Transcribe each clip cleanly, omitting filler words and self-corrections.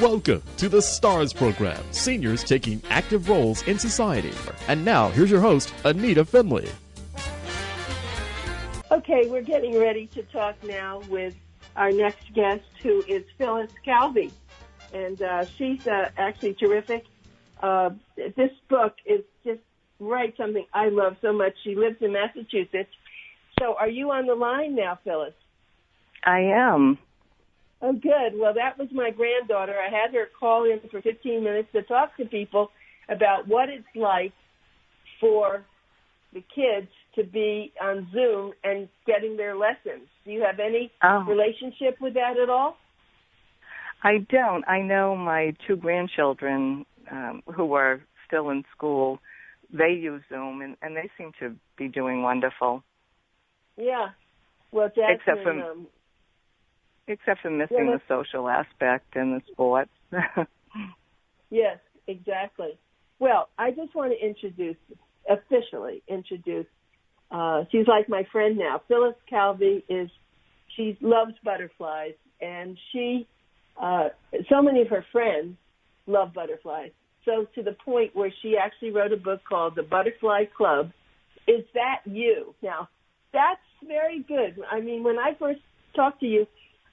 Welcome to the STARS program, seniors taking active roles in society. And now, here's your host, ANITA FINLEY. Okay, we're getting ready to talk now with our next guest, who is Phyllis Calvey. And she's actually terrific. This book is just something I love so much. She lives in Massachusetts. So are you on the line now, Phyllis? I am. Oh, good. Well, that was my granddaughter. I had her call in for 15 minutes to talk to people about what it's like for the kids to be on Zoom and getting their lessons. Do you have any relationship with that at all? I don't. I know my two grandchildren who are still in school, they use Zoom, and they seem to be doing wonderful. Yeah. Well, Except for missing the social aspect and the sports. Yes, exactly. Well, I just want to officially introduce, she's like my friend now. Phyllis Calvey she loves butterflies, and so many of her friends love butterflies. So to the point where she actually wrote a book called The Butterfly Club. Is that you? Now, that's very good. I mean, when I first talked to you,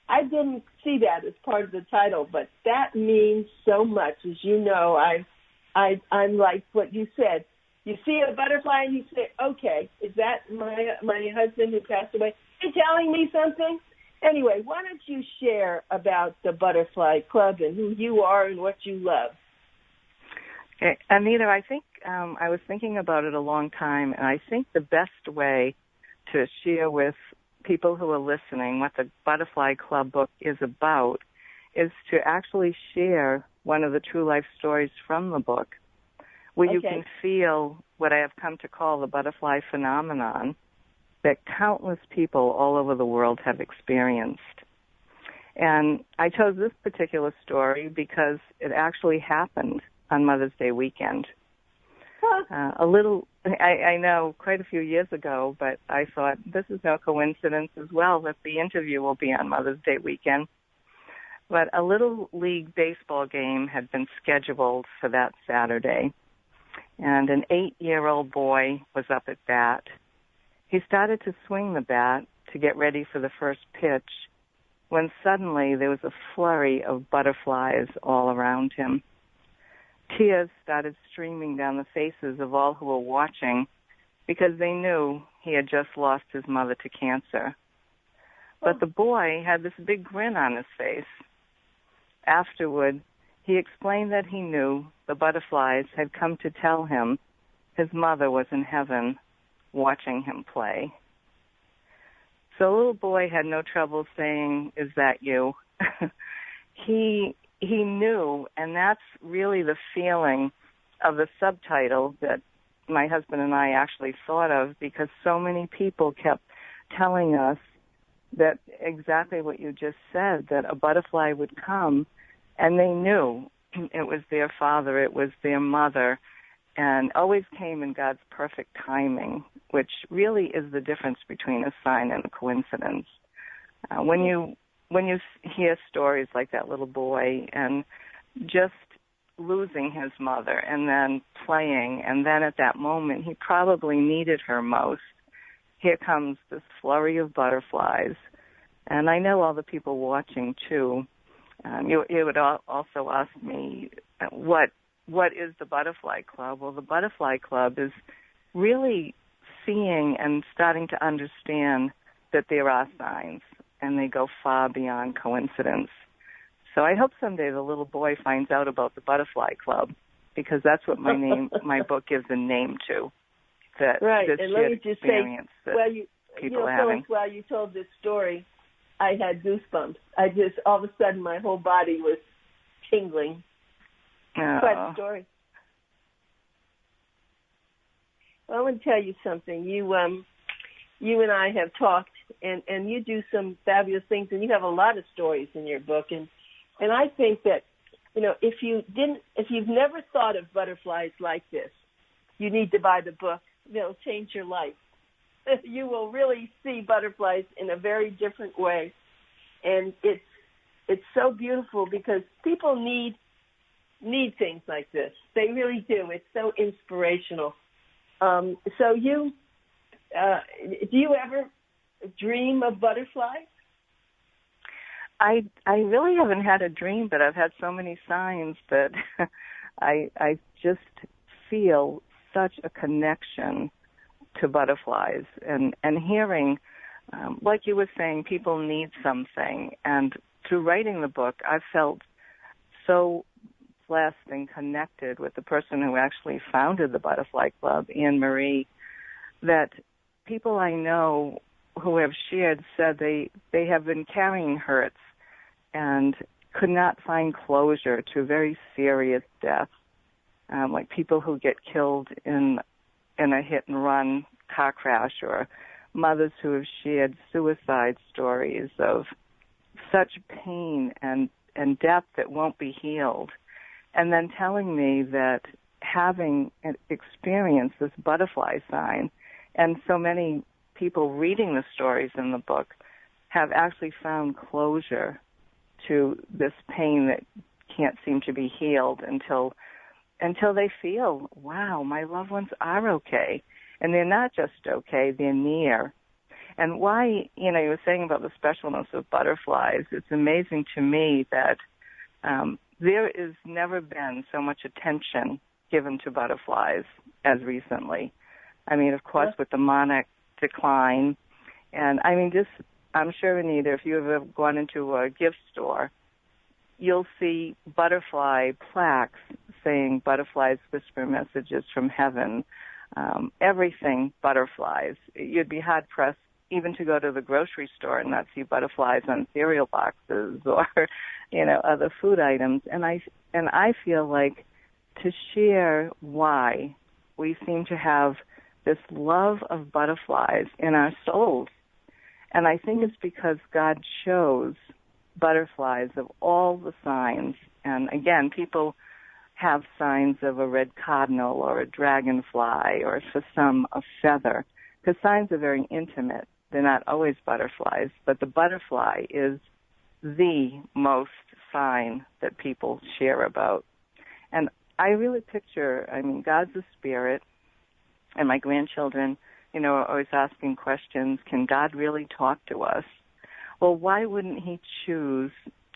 I didn't see that as part of the title, but that means so much. As you know, I'm like what you said. You see a butterfly and you say, okay, is that my husband who passed away? Are you telling me something? Anyway, why don't you share about the Butterfly Club and who you are and what you love? Okay. ANITA, I think I was thinking about it a long time, and I think the best way to share with people who are listening what the Butterfly Club book is about is to actually share one of the true life stories from the book, where you can feel what I have come to call the butterfly phenomenon that countless people all over the world have experienced. And I chose this particular story because it actually happened on Mother's Day weekend. I know, quite a few years ago, but I thought this is no coincidence as well that the interview will be on Mother's Day weekend. But a Little League baseball game had been scheduled for that Saturday, and an 8-year-old boy was up at bat. He started to swing the bat to get ready for the first pitch when suddenly there was a flurry of butterflies all around him. Tears started streaming down the faces of all who were watching because they knew he had just lost his mother to cancer. But the boy had this big grin on his face. Afterward, he explained that he knew the butterflies had come to tell him his mother was in heaven watching him play. So the little boy had no trouble saying, "Is that you?" He knew, and that's really the feeling of the subtitle that my husband and I actually thought of, because so many people kept telling us that exactly what you just said, that a butterfly would come, and they knew it was their father, it was their mother, and always came in God's perfect timing, which really is the difference between a sign and a coincidence. When you hear stories like that little boy and just losing his mother and then playing, and then at that moment he probably needed her most, here comes this flurry of butterflies. And I know all the people watching too. You would also ask me, what is the Butterfly Club? Well, the Butterfly Club is really seeing and starting to understand that there are signs, and they go far beyond coincidence. So I hope someday the little boy finds out about the Butterfly Club, because that's what my book gives a name to. That right, this and let me just say, people are having. While you told this story, I had goosebumps. All of a sudden, my whole body was tingling. Quite a story. Well, I want to tell you something. You and I have talked, and you do some fabulous things, and you have a lot of stories in your book. And I think that, if you've never thought of butterflies like this, you need to buy the book. It'll change your life. You will really see butterflies in a very different way, and it's it's so beautiful because people need things like this. They really do. It's so inspirational. So you, do you ever dream of butterflies? I really haven't had a dream, but I've had so many signs that I just feel such a connection to butterflies and hearing, like you were saying, people need something. And through writing the book, I've felt so blessed and connected with the person who actually founded the Butterfly Club, Anne Marie, that people I know who have shared said they have been carrying hurts and could not find closure to very serious deaths, like people who get killed in a hit-and-run car crash, or mothers who have shared suicide stories of such pain and death that won't be healed, and then telling me that having experienced this butterfly sign, and so many people reading the stories in the book have actually found closure to this pain that can't seem to be healed until they feel, wow, my loved ones are okay. And they're not just okay, they're near. And why, you were saying about the specialness of butterflies, it's amazing to me that there has never been so much attention given to butterflies as recently. I mean, of course, with the monarch decline. And I mean, I'm sure, Anita, if you have ever gone into a gift store, you'll see butterfly plaques saying butterflies whisper messages from heaven. Everything butterflies. You'd be hard-pressed even to go to the grocery store and not see butterflies on cereal boxes or, other food items. And I feel like to share why we seem to have this love of butterflies in our souls. And I think it's because God chose butterflies of all the signs. And again, people have signs of a red cardinal or a dragonfly, or for some, a feather, because signs are very intimate. They're not always butterflies, but the butterfly is the most sign that people share about. And I really picture, God's a spirit, and my grandchildren, are always asking questions, can God really talk to us? Well, why wouldn't he choose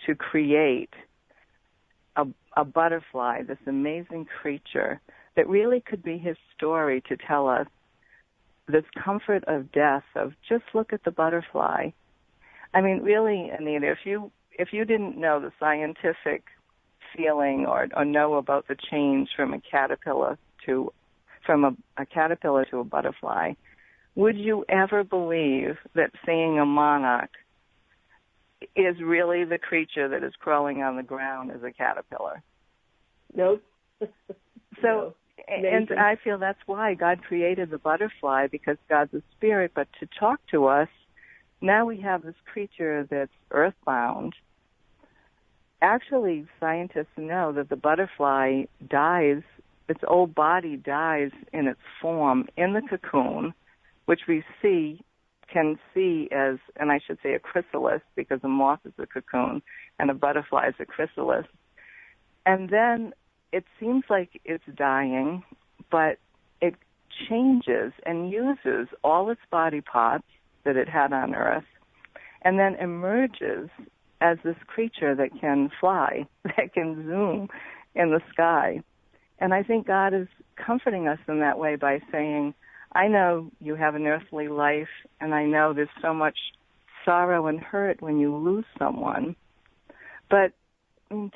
to create a butterfly, this amazing creature that really could be his story to tell us this comfort of death, of just look at the butterfly. I mean, really, Anita, if you didn't know the scientific feeling or know about the change from a caterpillar to a butterfly, would you ever believe that seeing a monarch is really the creature that is crawling on the ground as a caterpillar? Nope. So, and I feel that's why God created the butterfly, because God's a spirit. But to talk to us, now we have this creature that's earthbound. Actually, scientists know that the butterfly dies, its old body dies in its form in the cocoon, which we can see as, and I should say a chrysalis, because a moth is a cocoon and a butterfly is a chrysalis. And then it seems like it's dying, but it changes and uses all its body parts that it had on Earth, and then emerges as this creature that can fly, that can zoom in the sky. And I think God is comforting us in that way by saying, I know you have an earthly life, and I know there's so much sorrow and hurt when you lose someone, but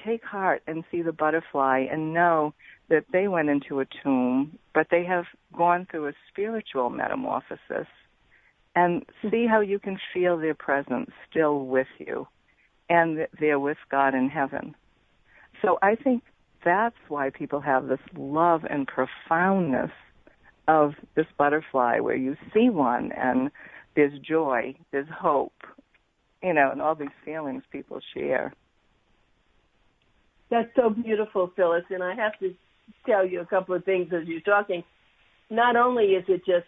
take heart and see the butterfly and know that they went into a tomb, but they have gone through a spiritual metamorphosis, and see how you can feel their presence still with you, and they're with God in heaven. So I think that's why people have this love and profoundness of this butterfly, where you see one and there's joy, there's hope, and all these feelings people share. That's so beautiful, Phyllis, and I have to tell you a couple of things as you're talking. Not only is it just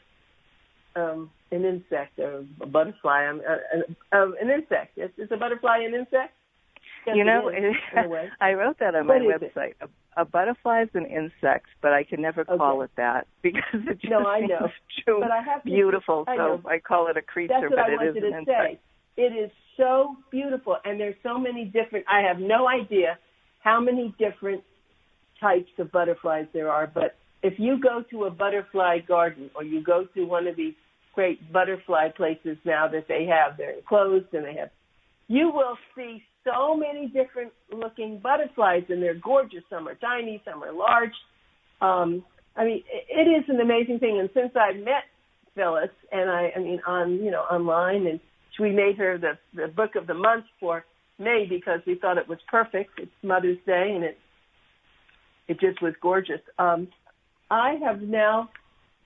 an insect or a butterfly, an insect. Is a butterfly an insect? Yes, you know, it is, in a way. I wrote that on my website. A butterfly is an insect, but I can never call it that because it just seems too beautiful. So I call it a creature, but it is an insect. It is so beautiful, and there's so many different. I have no idea how many different types of butterflies there are, but if you go to a butterfly garden or you go to one of these great butterfly places now that they have, they're enclosed and they have, you will see so many different looking butterflies, and they're gorgeous. Some are tiny, some are large. I mean, it is an amazing thing. And since I met Phyllis, and online, and we made her the book of the month for May because we thought it was perfect. It's Mother's Day, and it just was gorgeous. I have now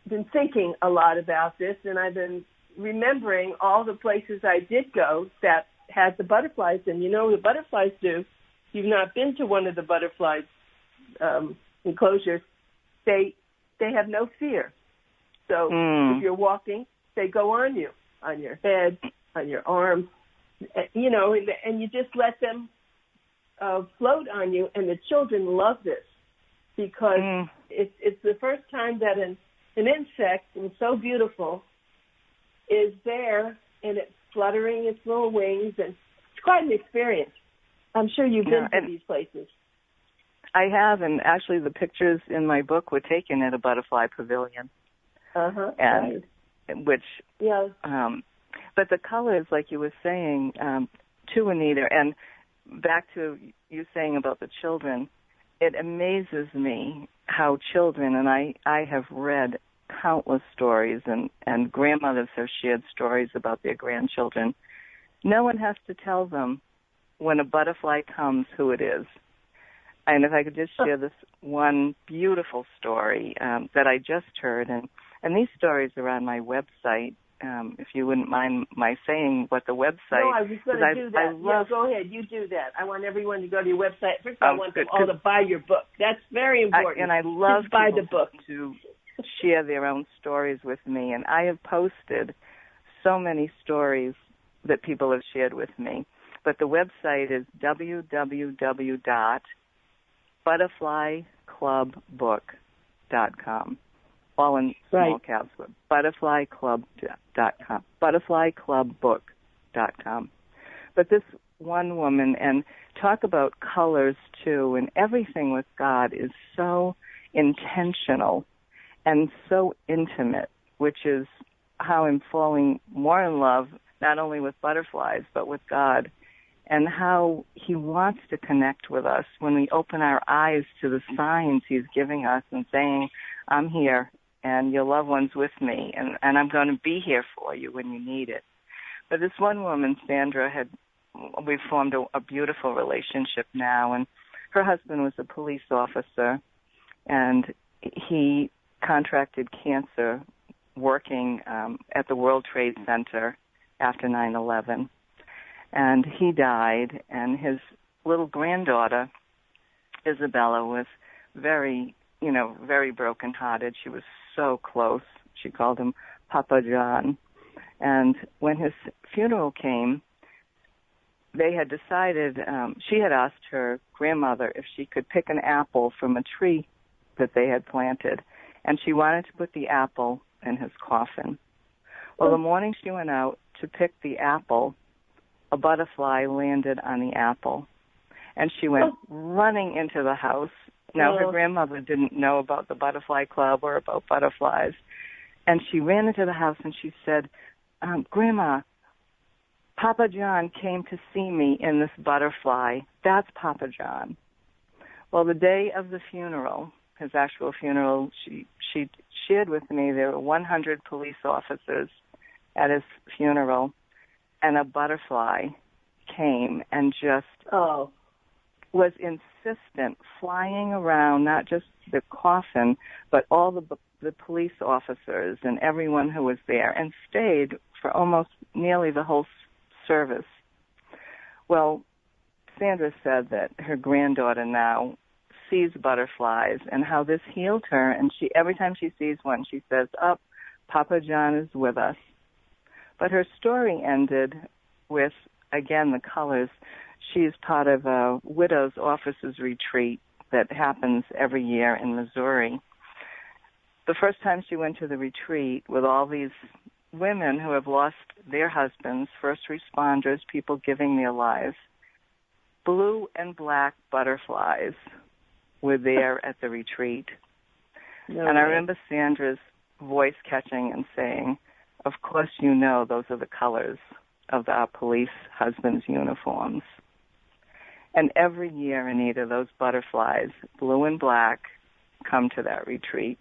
been thinking a lot about this, and I've been remembering all the places I did go that had the butterflies. And you know what the butterflies do? If you've not been to one of the butterfly enclosures, they have no fear. So if you're walking, they go on you, on your head, on your arms, you know, and you just let them float on you. And the children love this because it's the first time that an insect, and so beautiful, is there, and it's fluttering its little wings, and it's quite an experience. I'm sure you've been to these places. I have, and actually the pictures in my book were taken at a butterfly pavilion. Right. Which, but the colors, like you were saying, to Anita, and back to you saying about the children, it amazes me how children, and I have read countless stories, and grandmothers have shared stories about their grandchildren. No one has to tell them when a butterfly comes who it is. And if I could just share this one beautiful story that I just heard, and these stories are on my website, if you wouldn't mind my saying what the website... No, I was going to do that. Go ahead, you do that. I want everyone to go to your website. First of all, I want them all to buy your book. That's very important. And I love just buy the book. To share their own stories with me. And I have posted so many stories that people have shared with me. But the website is www.butterflyclubbook.com. All in small caps, butterflyclub.com, butterflyclubbook.com. But this one woman, and talk about colors too, and everything with God is so intentional and so intimate, which is how I'm falling more in love, not only with butterflies, but with God, and how he wants to connect with us when we open our eyes to the signs he's giving us and saying, I'm here, and your loved one's with me, and I'm going to be here for you when you need it. But this one woman, Sandra, we've formed a beautiful relationship now, and her husband was a police officer, and he contracted cancer working at the World Trade Center after 9/11. And he died, and his little granddaughter, Isabella, was very brokenhearted. She was so close. She called him Papa John. And when his funeral came, they had decided, she had asked her grandmother if she could pick an apple from a tree that they had planted, and she wanted to put the apple in his coffin. Well, the morning she went out to pick the apple, a butterfly landed on the apple, and she went running into the house. Now, her grandmother didn't know about the Butterfly Club or about butterflies, and she ran into the house and she said, Grandma, Papa John came to see me in this butterfly. That's Papa John. Well, the day of the funeral, his actual funeral, she shared with me there were 100 police officers at his funeral, and a butterfly came and just was insistent, flying around not just the coffin, but all the police officers and everyone who was there, and stayed for almost nearly the whole service. Well, Sandra said that her granddaughter now sees butterflies and how this healed her, and every time she sees one, she says, Papa John is with us. But her story ended with again, the colors. She's part of a widow's officers retreat that happens every year in Missouri. The first time she went to the retreat with all these women who have lost their husbands, first responders, people giving their lives, blue and black butterflies were there at the retreat. No and I way. remember Sandra's voice catching and saying, of course you know those are the colors of our police husbands' uniforms. And every year, Anita, those butterflies, blue and black, come to that retreat.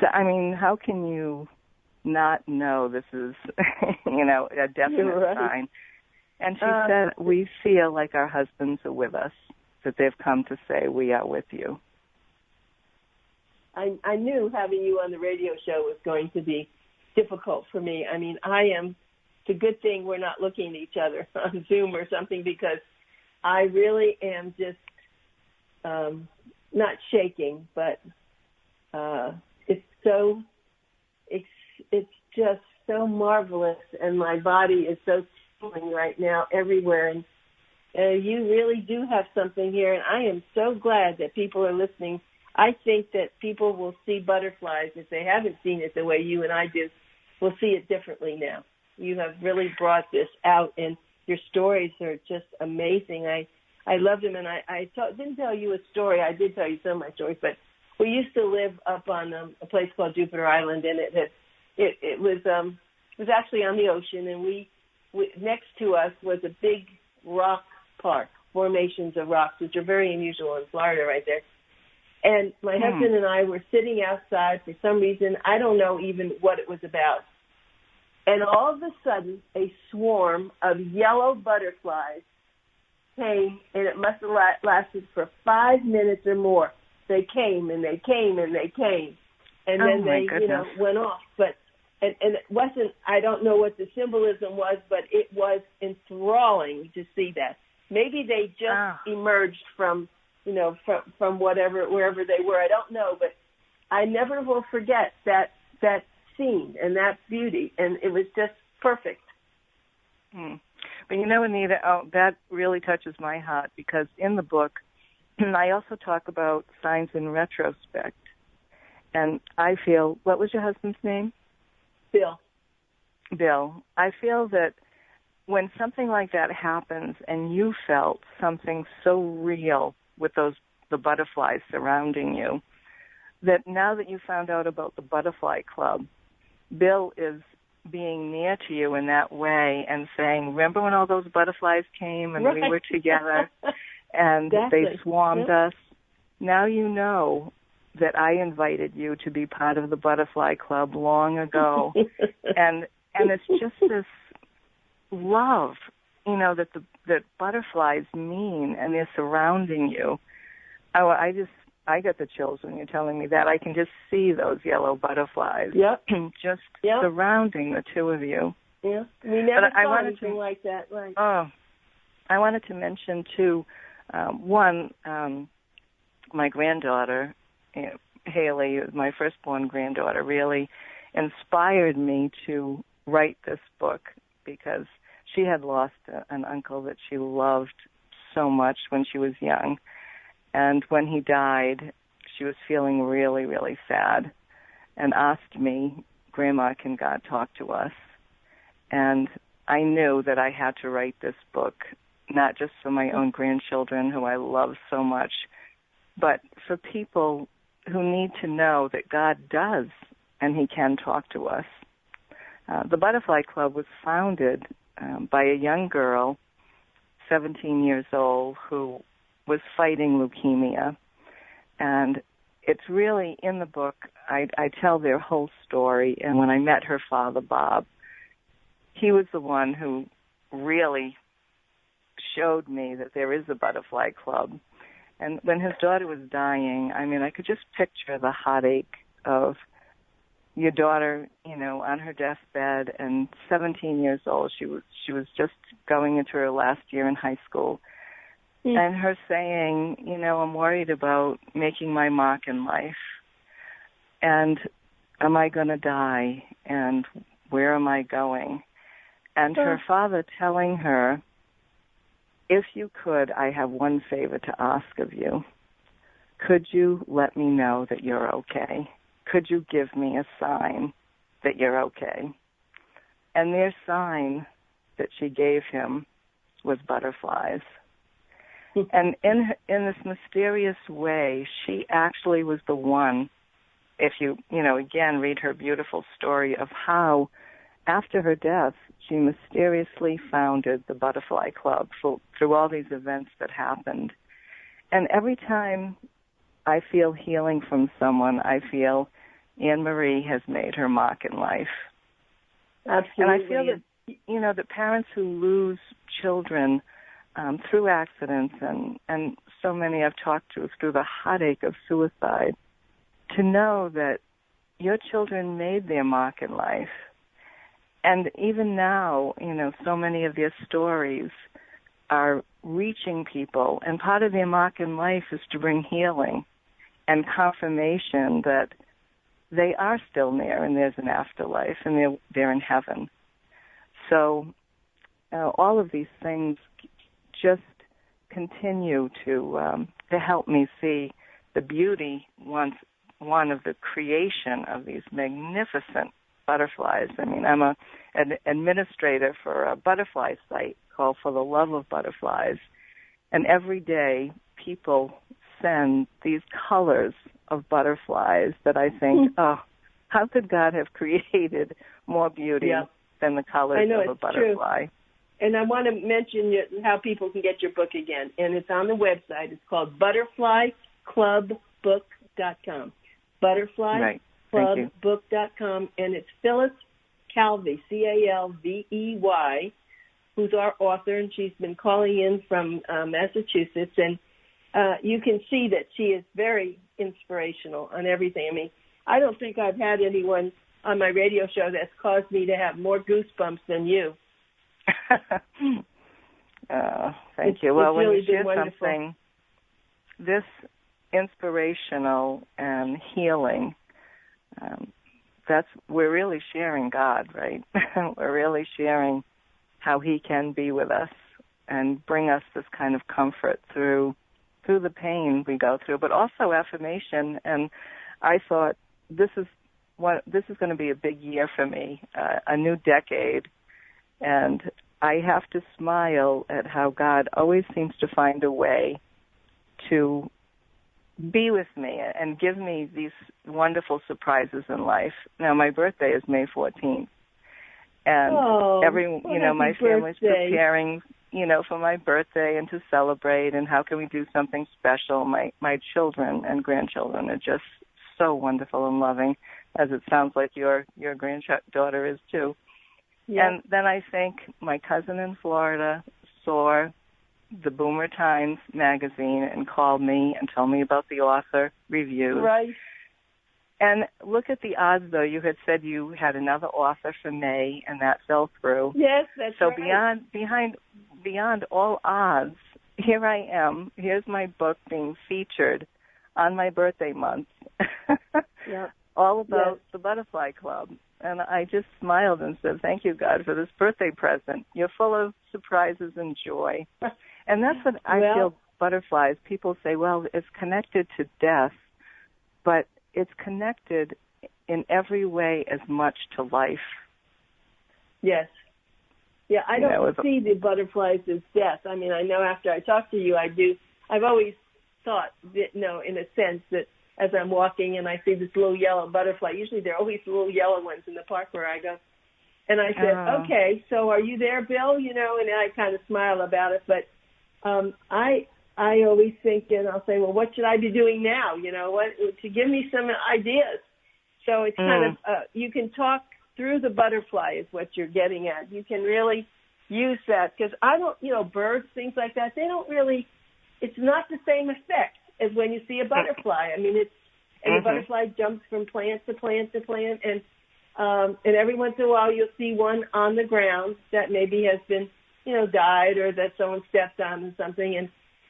So, I mean, how can you not know this is, a definite sign? And she said, we feel like our husbands are with us, that they've come to say, we are with you. I knew having you on the radio show was going to be difficult for me. I mean, it's a good thing we're not looking at each other on Zoom or something, because I really am just not shaking, but it's just so marvelous, and my body is so tingling right now everywhere, and you really do have something here, and I am so glad that people are listening. I think that people will see butterflies, if they haven't seen it the way you and I do, will see it differently now. You have really brought this out, and your stories are just amazing. I love them, and I didn't tell you a story. I did tell you some of my stories, but we used to live up on a place called Jupiter Island, and it was actually on the ocean, and we next to us was a big rock park, formations of rocks, which are very unusual in Florida right there. And my husband and I were sitting outside for some reason. I don't know even what it was about. And all of a sudden, a swarm of yellow butterflies came, and it must have lasted for 5 minutes or more. They came, and they came, and they came. And then they, went off. But and it wasn't, I don't know what the symbolism was, but it was enthralling to see that. Maybe they just emerged from wherever they were. I don't know, but I never will forget that scene and that beauty, and it was just perfect. But Anita, that really touches my heart, because in the book, I also talk about signs in retrospect. And I feel, what was your husband's name? Bill. I feel that when something like that happens and you felt something so real with the butterflies surrounding you, that now that you found out about the Butterfly Club, Bill is being near to you in that way and saying, remember when all those butterflies came and we were together and they swarmed us? Now you know that I invited you to be part of the Butterfly Club long ago. and it's just this love, that butterflies mean, and they're surrounding you. I get the chills when you're telling me that. I can just see those yellow butterflies just surrounding the two of you. Yeah, we never saw anything like that. Right. Oh, I wanted to mention, too, my granddaughter, Haley, my firstborn granddaughter, really inspired me to write this book, because she had lost an uncle that she loved so much when she was young. And when he died, she was feeling really, really sad and asked me, Grandma, can God talk to us? And I knew that I had to write this book, not just for my own grandchildren, who I love so much, but for people who need to know that God does, and he can talk to us. The Butterfly Club was founded by a young girl, 17 years old, who was fighting leukemia. And it's really, in the book, I tell their whole story. And when I met her father, Bob, he was the one who really showed me that there is a Butterfly Club. And when his daughter was dying, I could just picture the heartache of your daughter, on her deathbed, and 17 years old. She was just going into her last year in high school. And her saying, I'm worried about making my mark in life. And am I going to die? And where am I going? and her father telling her, if you could, I have one favor to ask of you. Could you let me know that you're okay? Could you give me a sign that you're okay? And their sign that she gave him was butterflies. And in this mysterious way, she actually was the one, if you again, read her beautiful story of how, after her death, she mysteriously founded the Butterfly Club through all these events that happened. And every time I feel healing from someone, I feel Anne-Marie has made her mark in life. Absolutely. And I feel that, that parents who lose children through accidents, and so many I've talked to through the heartache of suicide, to know that your children made their mark in life. And even now, so many of their stories are reaching people, and part of their mark in life is to bring healing and confirmation that they are still there and there's an afterlife and they're in heaven. So all of these things just continue to help me see the beauty, one of the creation of these magnificent butterflies. I mean, I'm an administrator for a butterfly site called For the Love of Butterflies, and every day people send these colors of butterflies that I think, oh, how could God have created more beauty than the colors of a butterfly? True. And I want to mention how people can get your book again, and it's on the website. It's called butterflyclubbook.com. Butterflyclubbook.com, and it's Phyllis Calvey, Calvey, who's our author, and she's been calling in from Massachusetts, and you can see that she is very inspirational on everything. I mean, I don't think I've had anyone on my radio show that's caused me to have more goosebumps than you. Thank you. Well, when you share something this inspirational and healing, we're really sharing God, right? We're really sharing how He can be with us and bring us this kind of comfort through the pain we go through, but also affirmation. And I thought this is going to be a big year for me, a new decade, and I have to smile at how God always seems to find a way to be with me and give me these wonderful surprises in life. Now, my birthday is May 14th, and my family's preparing, for my birthday and to celebrate, and how can we do something special. My children and grandchildren are just so wonderful and loving, as it sounds like your granddaughter is too. Yeah. And then I think my cousin in Florida saw the Boomer Times magazine and called me and told me about the author reviews. Right. And look at the odds, though. You had said you had another author for May, and that fell through. Yes, that's so right. So beyond all odds, here I am. Here's my book being featured on my birthday month. Yep. All about the Butterfly Club. And I just smiled and said, thank you, God, for this birthday present. You're full of surprises and joy. And that's what I feel butterflies. People say, well, it's connected to death, but it's connected in every way as much to life. Yes. Yeah, I don't see the butterflies as death. I mean, I know after I talk to you, I do. I've always thought that, in a sense that as I'm walking and I see this little yellow butterfly, usually there are always little yellow ones in the park where I go. And I said, okay, so are you there, Bill? And I kind of smile about it. But I always think, and I'll say, well, what should I be doing now? To give me some ideas. So it's kind of, you can talk through the butterfly is what you're getting at. You can really use that because I don't, birds, things like that, they don't really, it's not the same effect as when you see a butterfly. I mean, the butterfly jumps from plant to plant to plant, and every once in a while you'll see one on the ground that maybe has been, died or that someone stepped on or something. And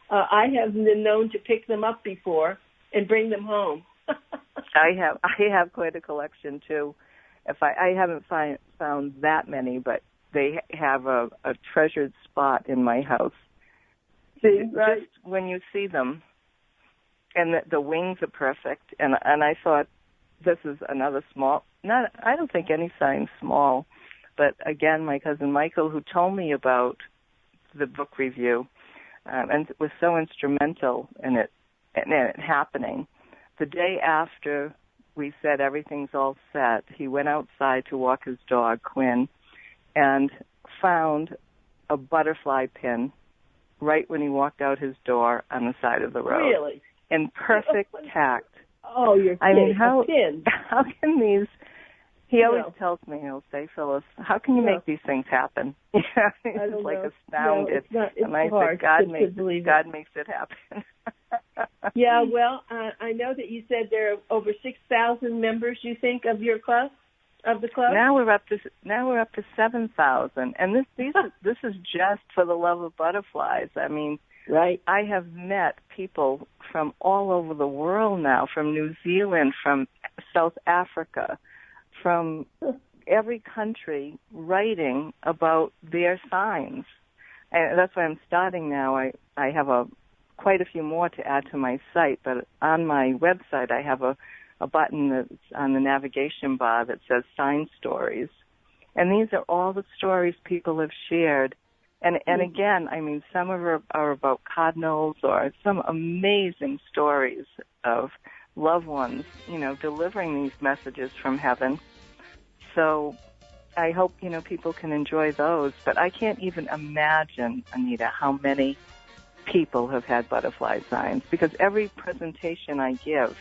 I have been known to pick them up before and bring them home. I have quite a collection too. I haven't found that many, but they have a treasured spot in my house. See, right? Just when you see them, and the wings are perfect, and I thought, this is another small, I don't think any sign's small, but again, my cousin Michael, who told me about the book review, and was so instrumental in it happening. The day after we said everything's all set, he went outside to walk his dog, Quinn, and found a butterfly pin right when he walked out his door on the side of the road. Really? In perfect tact. Oh, you're kidding. I mean, how can these... He always tells me, he'll say, Phyllis, how can you make these things happen? He's like astounded. It's I hard said, God makes it happen. Yeah, well, I know that you said there are over 6,000 members, you think, of your club, of the club? Now we're up to 7,000, and this is just for the love of butterflies. I mean, right. I have met people from all over the world now, from New Zealand, from South Africa, from every country, writing about their signs. And that's why I'm starting now. I have quite a few more to add to my site, but on my website I have a button that's on the navigation bar that says Sign Stories. And these are all the stories people have shared. And again, I mean, some of them are about cardinals or some amazing stories of loved ones, delivering these messages from heaven. So I hope, people can enjoy those. But I can't even imagine, Anita, how many people have had butterfly signs, because every presentation I give,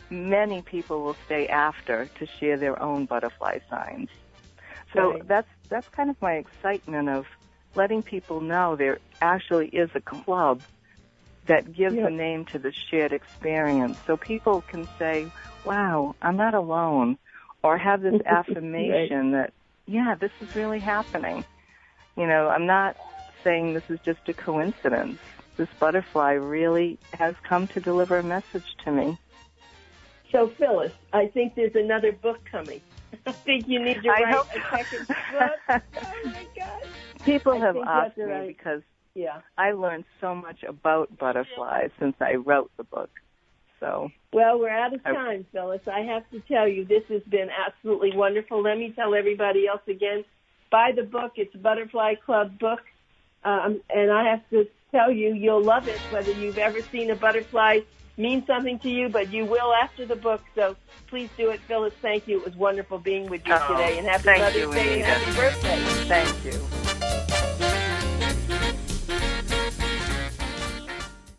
many people will stay after to share their own butterfly signs. So that's kind of my excitement of letting people know there actually is a club that gives a name to the shared experience, so people can say, wow, I'm not alone, or have this affirmation that, this is really happening. I'm not saying this is just a coincidence. This butterfly really has come to deliver a message to me. So, Phyllis, I think there's another book coming. I think you need to write a second book. Oh, my God. People have asked me because I learned so much about butterflies since I wrote the book. So, well, we're out of time, Phyllis. I have to tell you, this has been absolutely wonderful. Let me tell everybody else again, buy the book. It's a Butterfly Club book. And I have to tell you, you'll love it, whether you've ever seen a butterfly mean something to you, but you will after the book. So please do it. Phyllis, thank you. It was wonderful being with you today. And happy Mother's Day and happy birthday. Thank you.